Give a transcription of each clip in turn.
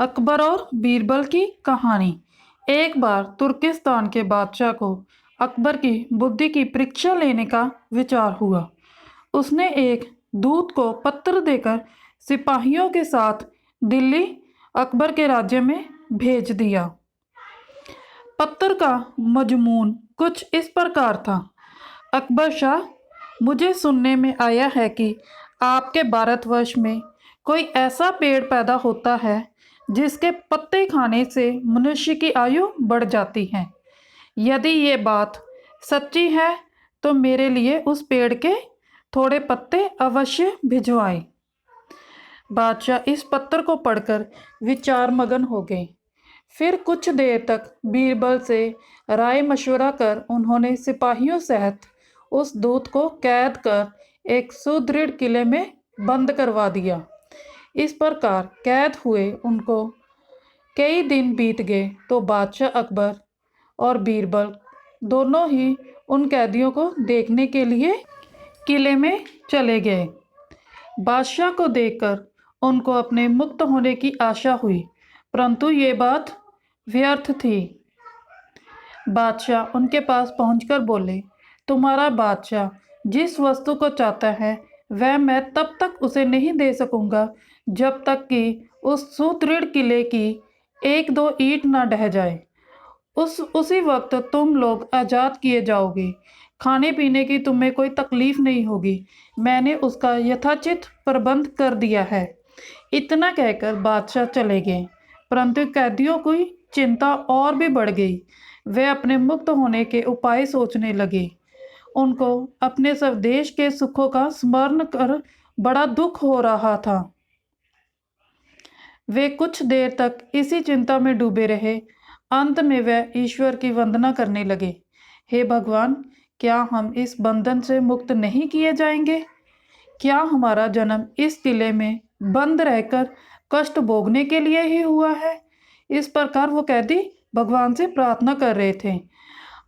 अकबर और बीरबल की कहानी। एक बार तुर्किस्तान के बादशाह को अकबर की बुद्धि की परीक्षा लेने का विचार हुआ। उसने एक दूत को पत्र देकर सिपाहियों के साथ दिल्ली अकबर के राज्य में भेज दिया। पत्र का मजमून कुछ इस प्रकार था। अकबर शाह, मुझे सुनने में आया है कि आपके भारतवर्ष में कोई ऐसा पेड़ पैदा होता है जिसके पत्ते खाने से मनुष्य की आयु बढ़ जाती है। यदि ये बात सच्ची है तो मेरे लिए उस पेड़ के थोड़े पत्ते अवश्य भिजवाएं। बादशाह इस पत्र को पढ़कर विचार मगन हो गए। फिर कुछ देर तक बीरबल से राय मशवरा कर उन्होंने सिपाहियों सहित उस दूत को कैद कर एक सुदृढ़ किले में बंद करवा दिया। इस प्रकार कैद हुए उनको कई दिन बीत गए तो बादशाह अकबर और बीरबल दोनों ही उन कैदियों को देखने के लिए किले में चले गए। बादशाह को देखकर उनको अपने मुक्त होने की आशा हुई, परंतु ये बात व्यर्थ थी। बादशाह उनके पास पहुंचकर बोले, तुम्हारा बादशाह जिस वस्तु को चाहता है वह मैं तब तक उसे नहीं दे सकूंगा जब तक कि उस सुदृढ़ किले की एक दो ईंट ना ढह जाए। उसी वक्त तुम लोग आज़ाद किए जाओगे। खाने पीने की तुम्हें कोई तकलीफ नहीं होगी। मैंने उसका यथाचित प्रबंध कर दिया है। इतना कहकर बादशाह चले गए, परंतु कैदियों की चिंता और भी बढ़ गई। वे अपने मुक्त होने के उपाय सोचने लगे। उनको अपने स्वदेश के सुखों का स्मरण कर बड़ा दुख हो रहा था। वे कुछ देर तक इसी चिंता में डूबे रहे। अंत में वे ईश्वर की वंदना करने लगे। हे भगवान, क्या हम इस बंधन से मुक्त नहीं किए जाएंगे? क्या हमारा जन्म इस किले में बंद रहकर कष्ट भोगने के लिए ही हुआ है? इस प्रकार वो कैदी भगवान से प्रार्थना कर रहे थे।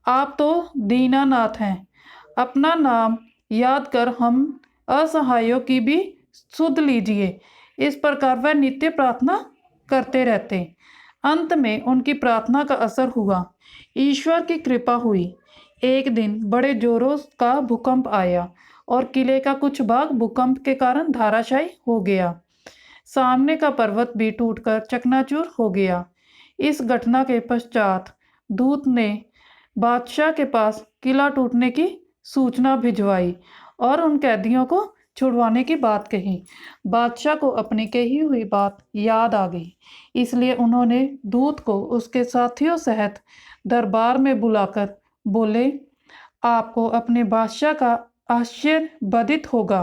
आप तो दीनानाथ हैं, अपना नाम याद कर हम असहायों की भी सुध लीजिए। इस प्रकार वह नित्य प्रार्थना करते रहते। अंत में उनकी प्रार्थना का असर हुआ। ईश्वर की कृपा हुई। एक दिन बड़े जोरों का भूकंप आया और किले का कुछ भाग भूकंप के कारण धराशायी हो गया। सामने का पर्वत भी टूटकर चकनाचूर हो गया। इस घटना के पश्चात दूत ने बादशाह के पास किला टूटने की सूचना भिजवाई और उन कैदियों को छुड़वाने की बात कही। बादशाह को अपनी कही हुई बात याद आ गई, इसलिए उन्होंने दूत को उसके साथियों सहित दरबार में बुलाकर बोले, आपको अपने बादशाह का आश्चर्य बधित होगा,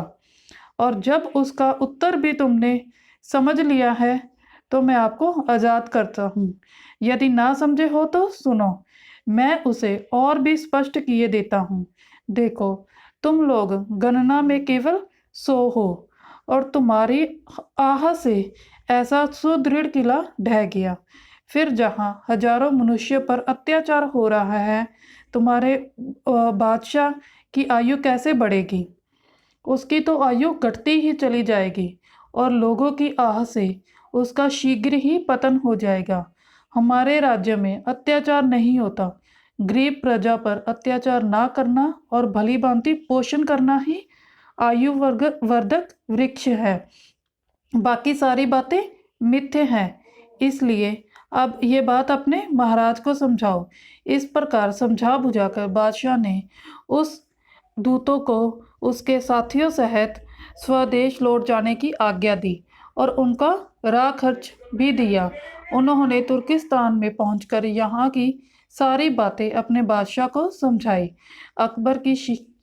और जब उसका उत्तर भी तुमने समझ लिया है तो मैं आपको आज़ाद करता हूँ। यदि ना समझे हो तो सुनो, मैं उसे और भी स्पष्ट किए देता हूँ। देखो, तुम लोग गणना में केवल 100 हो और तुम्हारी आह से ऐसा सुदृढ़ किला ढह गया। फिर जहाँ हजारों मनुष्यों पर अत्याचार हो रहा है, तुम्हारे बादशाह की आयु कैसे बढ़ेगी? उसकी तो आयु घटती ही चली जाएगी और लोगों की आह से उसका शीघ्र ही पतन हो जाएगा। हमारे राज्य में अत्याचार नहीं होता। गरीब प्रजा पर अत्याचार ना करना और भली भांति पोषण करना ही आयु वर्धक वृक्ष है। बाकी सारी बातें मिथ्य हैं। इसलिए अब ये बात अपने महाराज को समझाओ। इस प्रकार समझा बुझाकर बादशाह ने उस दूतों को उसके साथियों सहित स्वदेश लौट जाने की आज्ञा दी और उनका राह खर्च भी दिया। उन्होंने तुर्किस्तान में पहुंचकर यहाँ की सारी बातें अपने बादशाह को समझाई। अकबर की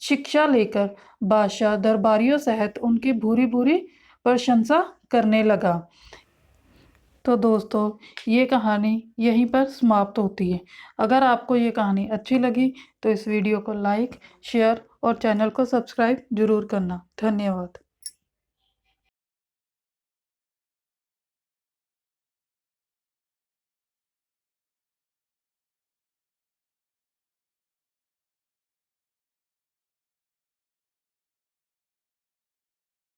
शिक्षा लेकर बादशाह दरबारियों सहित उनकी भूरी भूरी प्रशंसा करने लगा। तो दोस्तों, ये कहानी यहीं पर समाप्त होती है। अगर आपको ये कहानी अच्छी लगी तो इस वीडियो को लाइक, शेयर और चैनल को सब्सक्राइब जरूर करना। धन्यवाद।